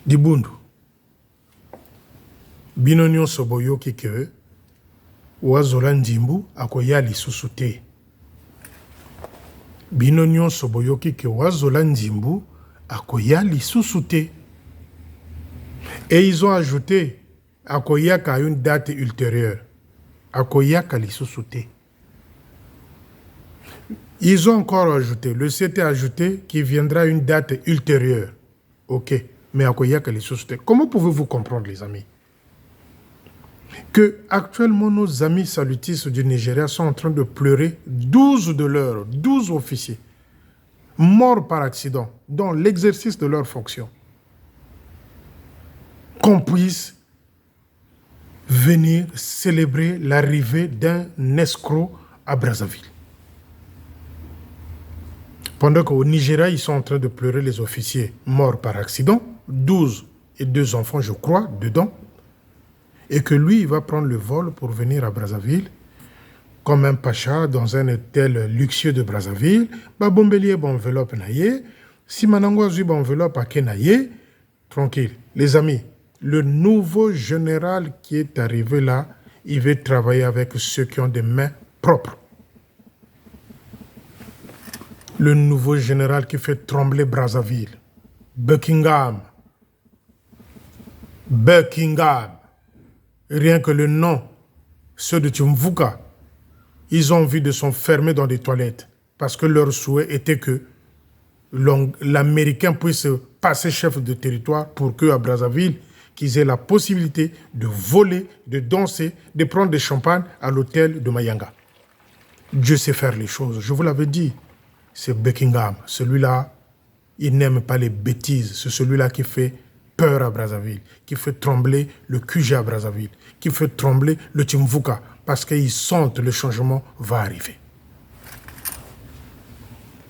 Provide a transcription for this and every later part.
Dibundu. Bino nyonso boyoki ke wazola ndimbu akoya lisusu te. Bino nyonso boyoki ke wazola ndimbu akoya lisusu te. Et ils ont ajouté akoyaka à une date ultérieure. Akoyaka lisusu te. Ils ont encore ajouté, le CT a ajouté qu'il viendra à une date ultérieure. Ok, mais akoyaka lisusu te. Comment pouvez-vous comprendre, les amis, que actuellement nos amis salutistes du Nigeria sont en train de pleurer 12 de leurs 12 officiers morts par accident dans l'exercice de leurs fonctions, qu'on puisse venir célébrer l'arrivée d'un escroc à Brazzaville. Pendant qu'au Nigeria, ils sont en train de pleurer les officiers morts par accident, 12 et 2 enfants, je crois, dedans, et que lui, il va prendre le vol pour venir à Brazzaville, comme un pacha dans un hôtel luxueux de Brazzaville, ba bombelier ba enveloppe naye, si manango zui ba enveloppe à kenaye, tranquille. Les amis, le nouveau général qui est arrivé là, il veut travailler avec ceux qui ont des mains propres. Le nouveau général qui fait trembler Brazzaville, Buckingham. Rien que le nom, ceux de Tchumvuka, ils ont envie de s'enfermer dans des toilettes parce que leur souhait était que l'Américain puisse passer chef de territoire pour qu'à Brazzaville, qu'ils aient la possibilité de voler, de danser, de prendre des champagnes à l'hôtel de Mayanga. Dieu sait faire les choses, je vous l'avais dit. C'est Buckingham, celui-là, il n'aime pas les bêtises, c'est celui-là qui fait peur à Brazzaville, qui fait trembler le QG à Brazzaville, qui fait trembler le Tchumvuka, parce qu'ils sentent le changement va arriver.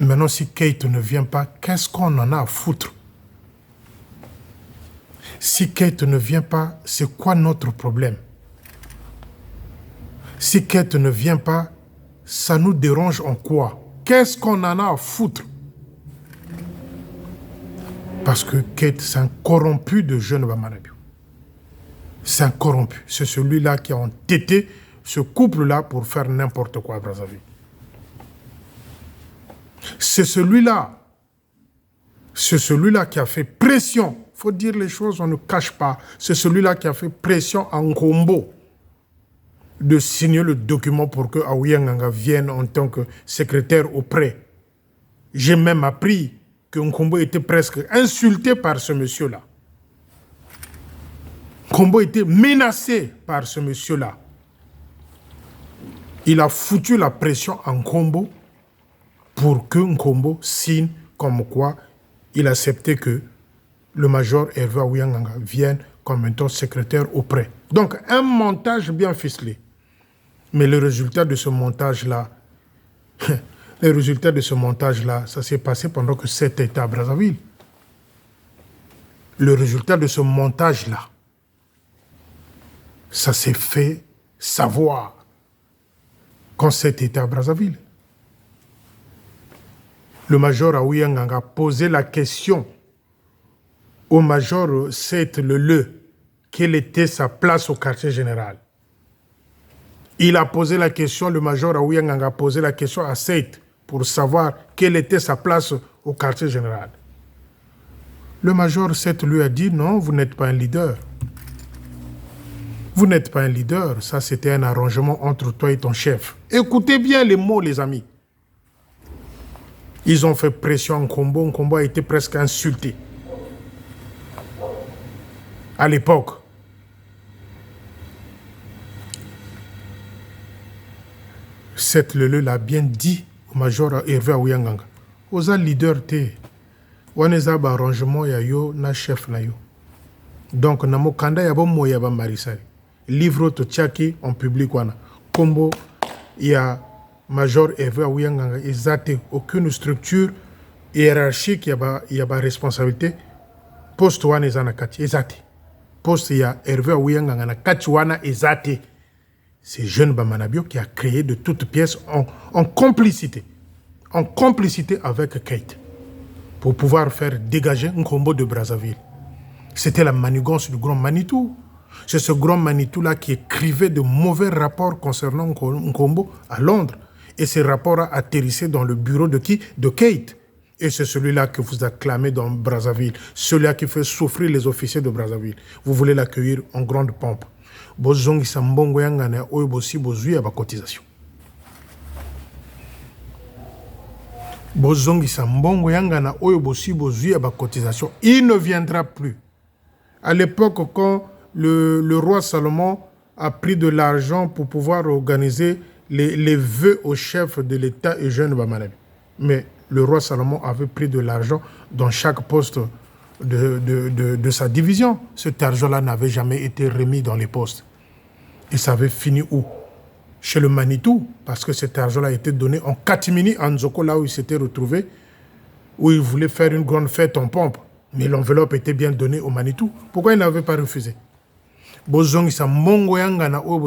Maintenant, si Kate ne vient pas, qu'est-ce qu'on en a à foutre? Si Kate ne vient pas, c'est quoi notre problème? Si Kate ne vient pas, ça nous dérange en quoi? Qu'est-ce qu'on en a à foutre? Parce que Kate, c'est un corrompu de jeune Bamanabiou. C'est un corrompu. C'est celui-là qui a entêté ce couple-là pour faire n'importe quoi à Brazzaville. C'est celui-là qui a fait pression. Il faut dire les choses, on ne cache pas. C'est celui-là qui a fait pression à Nkombo de signer le document pour que Aouyanganga vienne en tant que secrétaire auprès. J'ai même appris que Nkombo était presque insulté par ce monsieur-là. Nkombo était menacé par ce monsieur-là. Il a foutu la pression à Nkombo pour que Nkombo signe comme quoi il acceptait que le major Hervé Aouyanganga vienne comme étant secrétaire auprès. Donc un montage bien ficelé. Mais le résultat de ce montage-là, ça s'est passé pendant que cet était à Brazzaville. Le résultat de ce montage-là, ça s'est fait savoir quand cet était à Brazzaville. Le major Aouyanganga a posé la question au major Seth Leleu, quelle était sa place au quartier général. Il a posé la question, le major Aouyanganga a posé la question à Seth pour savoir quelle était sa place au quartier général. Le major Seth lui a dit, non, vous n'êtes pas un leader. Vous n'êtes pas un leader, ça c'était un arrangement entre toi et ton chef. Écoutez bien les mots, les amis. Ils ont fait pression en Nkombo. Nkombo a été presque insulté. À l'époque. Cette Leleu l'a bien dit au major Hervé Aouyanganga. Oza leader te. Waneza ba arrangement ya yo na chef na yo. Donc na mokanda ya bo moya ba marisari. Livre to tchaki en public wana. Kombo ya major Hervé Aouyanganga ezate aucune structure hiérarchique ya ba responsabilité. Poste wana ezana kati ezate. Poste ya Hervé Aouyanganga na kati wana ezate. C'est jeune Bamanabio qui a créé de toutes pièces en complicité avec Kate, pour pouvoir faire dégager Nkombo de Brazzaville. C'était la manigance du grand Manitou. C'est ce grand Manitou-là qui écrivait de mauvais rapports concernant Nkombo à Londres. Et ces rapports a atterrissé dans le bureau de qui? De Keïta. Et c'est celui-là que vous acclamez dans Brazzaville. Celui-là qui fait souffrir les officiers de Brazzaville. Vous voulez l'accueillir en grande pompe. Bozongi sambongo yangana oyo bosi bozui à ba cotisation. Bozongi sambongo yangana oyo bosi bozui à ba cotisation. Il ne viendra plus. À l'époque, quand le roi Salomon a pris de l'argent pour pouvoir organiser les vœux au chef de l'État Eugène Bamanabi. Mais le roi Salomon avait pris de l'argent dans chaque poste de sa division. Cet argent-là n'avait jamais été remis dans les postes. Et ça avait fini où? Chez le Manitou, parce que cet argent-là a été donné en catimini, en Nzoko, là où il s'était retrouvé, où il voulait faire une grande fête en pompe. Mais l'enveloppe était bien donnée au Manitou. Pourquoi il n'avait pas refusé? Bozongi sa mongo yangana o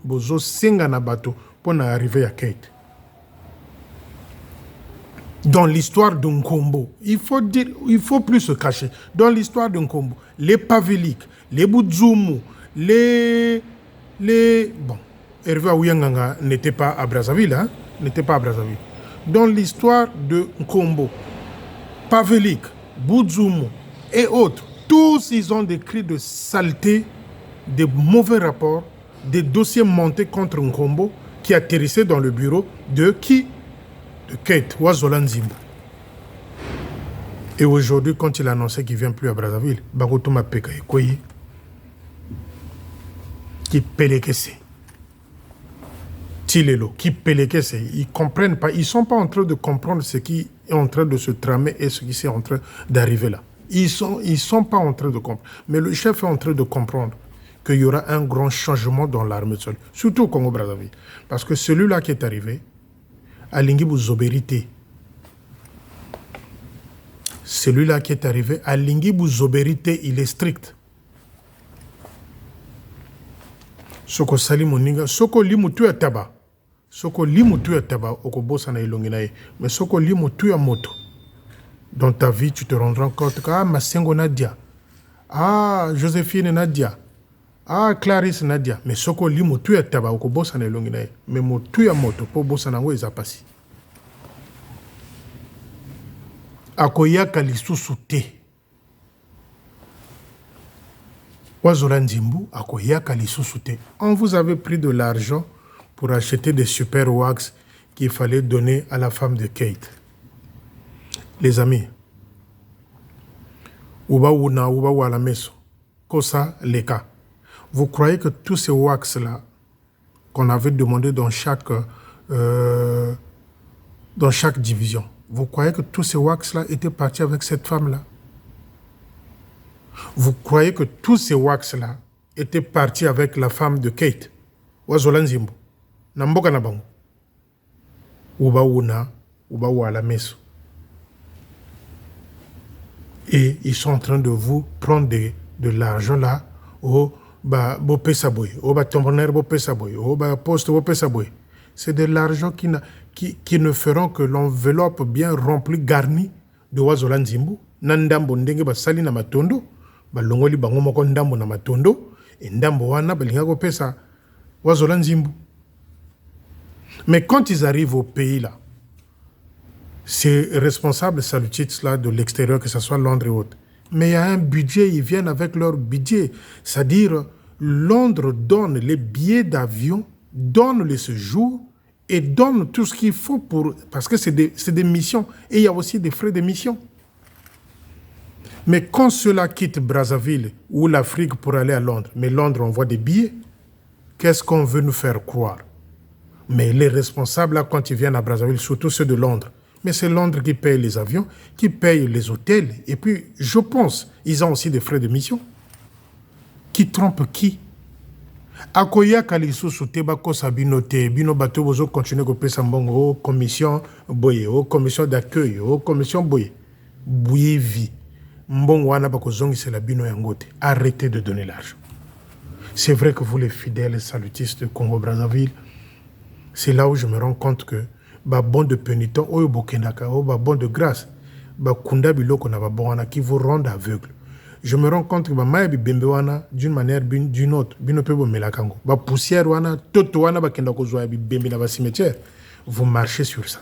bozo sengana bato pour arriver à Keïta. Dans l'histoire de Nkombo, il faut plus se cacher. Dans l'histoire de Nkombo, les Paviliques, les Boudzoumou, bon, Hervé Aouyanganga n'était pas à Brazzaville, hein? N'était pas à Brazzaville. Dans l'histoire de Nkombo, Pavilique, Boudzoumou et autres, tous ils ont des cris de saleté, des mauvais rapports, des dossiers montés contre Nkombo qui atterrissaient dans le bureau de qui? De Keïta, Wazola Nzimbu. Et aujourd'hui, quand il annonçait qu'il ne vient plus à Brazzaville, Bagotoma Peka Ekoyi, qui pelekese, Tilelo, qui pelekese, ils ne comprennent pas, ils ne sont pas en train de comprendre ce qui est en train de se tramer et ce qui est en train d'arriver là. Ils sont pas en train de comprendre. Mais le chef est en train de comprendre qu'il y aura un grand changement dans l'armée de sol, surtout au Congo-Brazzaville. Parce que celui-là qui est arrivé, Alingi Bouzobérité. Celui-là qui est arrivé, Alingi Bouzobérité, il est strict. Soko sali moninga, soko limu tu ya taba. Soko limu tu ya taba, okobosa na ilonginae. Mais soko limu tu ya moto. Dans ta vie, tu te rendras compte que, ah, Masengo Nadia. Ah, Joséphine Nadia. Ah, Clarisse Nadia. Mais soko limu tu ya taba, okobosa na ilonginae. Mais mo tu ya moto, po bosa na ngo ezapasi. Akoyaka lisusu te. Wazola Nzimbu, akoyaka lisusu te. On vous avait pris de l'argent pour acheter des super wax qu'il fallait donner à la femme de Keïta. Les amis, Uba Wuna, Uba Walameso, Kosa Leka. Vous croyez que tous ces wax-là qu'on avait demandé dans chaque division, vous croyez que tous ces wax-là étaient partis avec cette femme-là? Vous croyez que tous ces wax-là étaient partis avec la femme de Keïta? Wazola Nzimbu, Namboka Nabango, Uba Wuna, Uba Walameso. Et ils sont en train de vous prendre de l'argent là au Bopé Saboy, au Batomboner Bopé Saboy, au Poste Bopé Saboy. C'est de l'argent qui ne feront que l'enveloppe bien remplie, garnie de Wazola Nzimbu. Nandambo ndenge basali na matondo, balongoli bango moko ndambo na matondo, et ndambo wana balinga ko pesa Wazola Nzimbu. Mais quand ils arrivent au pays là, ces responsables salutites là de l'extérieur, que ce soit Londres et autres, mais il y a un budget, ils viennent avec leur budget. C'est-à-dire, Londres donne les billets d'avion, donne les séjours et donne tout ce qu'il faut pour... Parce que c'est des missions. Et il y a aussi des frais de mission. Mais quand ceux-là quittent Brazzaville ou l'Afrique pour aller à Londres, mais Londres envoie des billets, qu'est-ce qu'on veut nous faire croire? Mais les responsables, là, quand ils viennent à Brazzaville, surtout ceux de Londres, mais c'est Londres qui paye les avions, qui paye les hôtels. Et puis, je pense, ils ont aussi des frais de mission. Qui trompe qui? Akoya Kalisu Souteba Kosabinote, Bino Bato Bozo continue à payer Sambongo, commission Boye, commission d'accueil, commission Boye. Boye vie. Mbongo Wana Bakozongi, c'est la Bino Yangote. Arrêtez de donner l'argent. C'est vrai que vous, les fidèles salutistes de Congo-Brazzaville, c'est là où je me rends compte que bon de pénitent, bon de grâce, kunda biloko na babona qui vous rendent aveugle. je me rends compte que ma bimbe wana d'une manière d'une autre bino pe bomela kango ba poussière wana toto wana ba kenda ko zwa bimbe na ba cimetière. Vous marchez sur ça.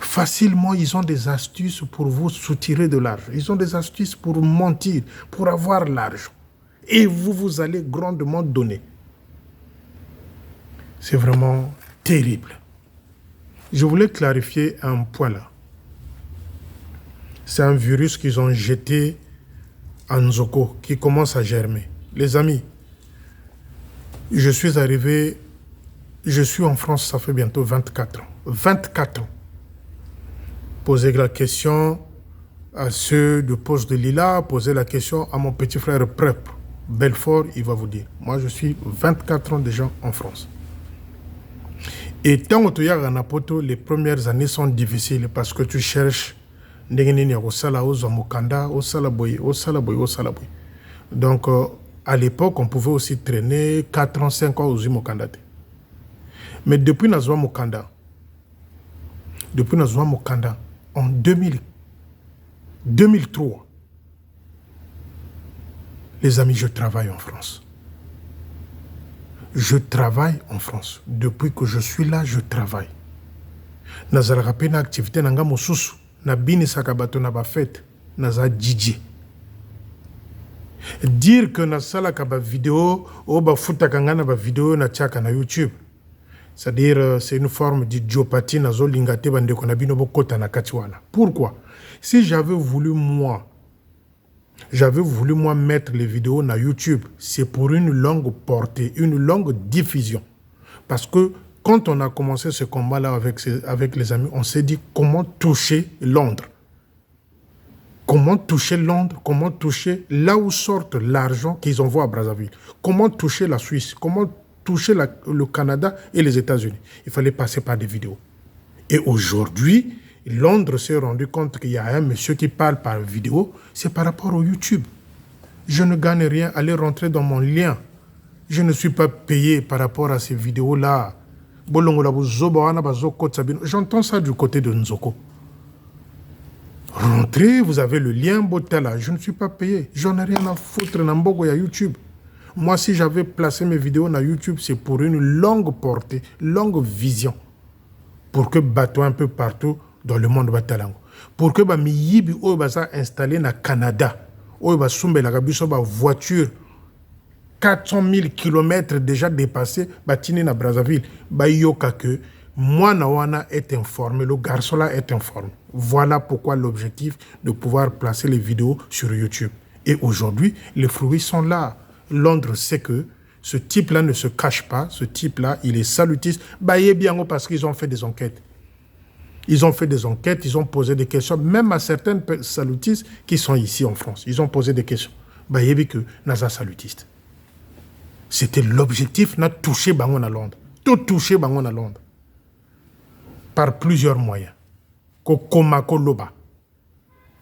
Facilement, ils ont des astuces pour vous soutirer de l'argent. Ils ont des astuces pour mentir, pour avoir l'argent. Et vous allez grandement donner. C'est vraiment terrible. Je voulais clarifier un point là. C'est un virus qu'ils ont jeté en Nzoko, qui commence à germer. Les amis, je suis en France, ça fait bientôt 24 ans. 24 ans. Poser la question à ceux de Poste de Lila, poser la question à mon petit frère Prep, Belfort, il va vous dire. Moi, je suis 24 ans déjà en France. Et tant que tu as Poto, les premières années sont difficiles parce que tu cherches donc, à l'époque, on pouvait aussi traîner 4 ans, 5 ans aux Mokanda. Mais depuis Nazwa Mokanda, en 2003, les amis, je travaille en France. Je travaille en France. Depuis que je suis là, je travaille. Nazara rapena activité nanga mosusu na bini sakabato na ba fête naza DJ. Dire que na sala ka ba vidéo o ba futa kanga na ba vidéo na tchaka na YouTube. C'est-à-dire c'est une forme d'idiopathie nazo lingate bande ko na bino bokota na katiwana. Pourquoi? Si j'avais voulu moi mettre les vidéos na YouTube, c'est pour une longue portée, une longue diffusion. Parce que quand on a commencé ce combat-là avec les amis, on s'est dit comment toucher Londres. Comment toucher Londres, comment toucher là où sort l'argent qu'ils envoient à Brazzaville. Comment toucher la Suisse, comment toucher le Canada et les États-Unis. Il fallait passer par des vidéos. Et aujourd'hui, Londres s'est rendu compte qu'il y a un monsieur qui parle par vidéo, c'est par rapport au YouTube. Je ne gagne rien, allez rentrer dans mon lien. Je ne suis pas payé par rapport à ces vidéos-là. J'entends ça du côté de Nzoko. Rentrez, vous avez le lien, Botala. Je ne suis pas payé. J'en ai rien à foutre dans YouTube. Moi, si j'avais placé mes vidéos dans YouTube, c'est pour une longue portée, longue vision. Pour que bateau un peu partout dans le monde batalango. Pour que mi yibi o basa installé na Canada. O ba sumbe la gabiso ba voiture 400 000 km déjà dépassé batini na Brazzaville. Ba yoka que moi Nawana est informé, le garçon là est informé. Voilà pourquoi l'objectif de pouvoir placer les vidéos sur YouTube. Et aujourd'hui, les fruits sont là. Londres sait que ce type-là ne se cache pas. Ce type-là, il est salutiste. Bah, il est bien parce qu'ils ont fait des enquêtes. Ils ont fait des enquêtes, ils ont posé des questions, même à certaines salutistes qui sont ici en France. Ils ont posé des questions. Bah, il y a que Naza salutiste. C'était l'objectif, n'a touché Bangon à Londres. Tout touché Bangon à Londres. Par plusieurs moyens. Kokomako Loba.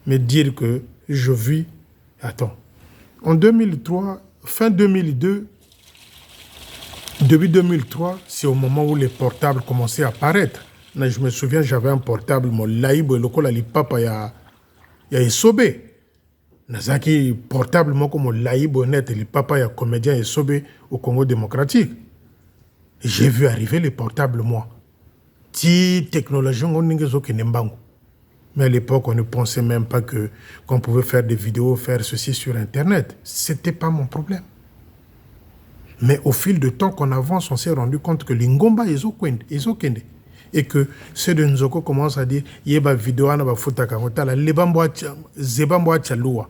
Mais dire que je vis... Attends. En 2003, fin 2002, début 2003, c'est au moment où les portables commençaient à apparaître. Je me souviens, j'avais un portable, mon laïbo, le col à l'ipapa, il y a Esobe. Nazaki, portable, moi, comme mon laïbo net, l'ipapa, il y a comédien Esobe au Congo démocratique. J'ai vu arriver les portables, moi. Ti technologie, on n'y a. Mais à l'époque, on ne pensait même pas qu'on pouvait faire des vidéos, faire ceci sur Internet. Ce n'était pas mon problème. Mais au fil du temps qu'on avance, on s'est rendu compte que les Ngomba, ils ont kende. Et que ceux de Nzoko commencent à dire yeba vidéo na ba futa kakotala lebambo zebambo achalua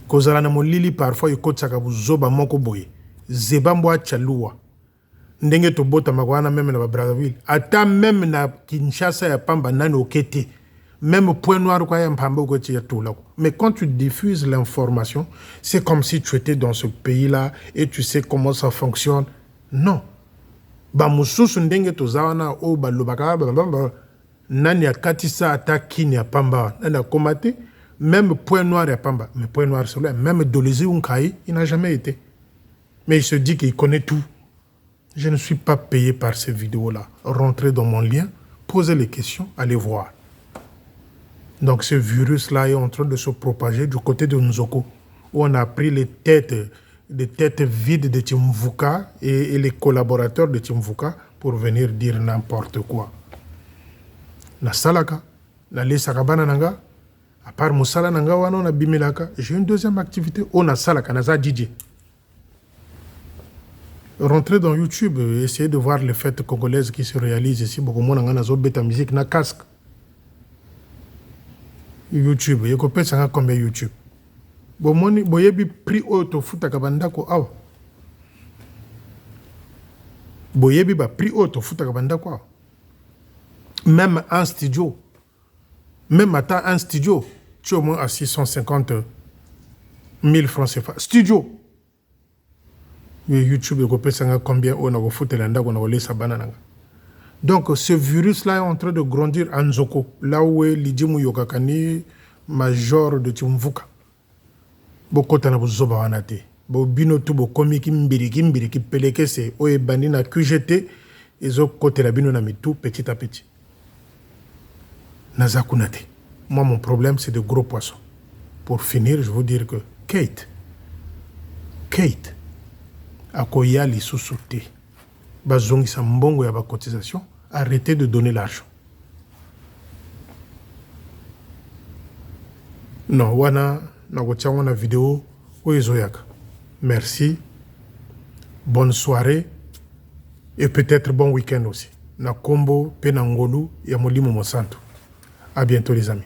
kozala na molili parfois ikotaka buzoba moko boye zebambo achalua ndenge to bota makwana même na Brazzaville ata même na Kinshasa ya pamba nani okete même point noir kwa ya mpamba okoti ya tolako. Mais quand tu diffuses l'information, c'est comme si tu étais dans ce pays-là et tu sais comment ça fonctionne. Non. Bamususu ndenge tozawana o balobaka nani akatisa ataki ya pamba nani akomate même point noir ya pamba mais point noir c'est là même Dolezi Unkai il n'a jamais été mais il se dit qu'il connaît tout. Je ne suis pas payé par ces vidéos là. Rentrez dans mon lien, posez les questions, allez voir. Donc ce virus-là est en train de se propager du côté de Nzoko, où on a pris les têtes vides de Timvuka et les collaborateurs de Timvuka pour venir dire n'importe quoi. Na salaka, na lesaka bana nanga, à part musala nanga wana na bimelaka, j'ai une deuxième activité, on a salaka, na za DJ. Rentrer dans YouTube, essayer de voir les fêtes congolaises qui se réalisent ici, beaucoup moins na zo beta musique na casque. YouTube, il y a combien YouTube? Bon, moni, boyebi prix auto futa kabandako awa. Boyebi ba prix auto futa kabandako awa. Même un studio, même attends un studio, tu es au moins à 650 000 francs CFA. Studio. YouTube, il y a combien on a foutu l'andako, on a laissé banana. Donc, ce virus-là est en train de grandir à Nzoko, là où est Lidimu Yokakani, major de Timvuka. Beaucoup de gens ont été bino tubo komi kimbiri ki peleke se oye bandi na QGT ezo kote la bino na mitou petit à petit. Nazakunate. Moi, mon problème, c'est de gros poissons. Pour finir, je veux dire que Kate, akoya li sous-sauté. Bazongi sa mbongo ya ba cotisation, arrêtez de donner l'argent. Non, wana na gotia wana vidéo oyezoyaka. Merci. Bonne soirée et peut-être bon week-end aussi. Na Kombo, Penangolu et Molimo Monsanto. À bientôt les amis.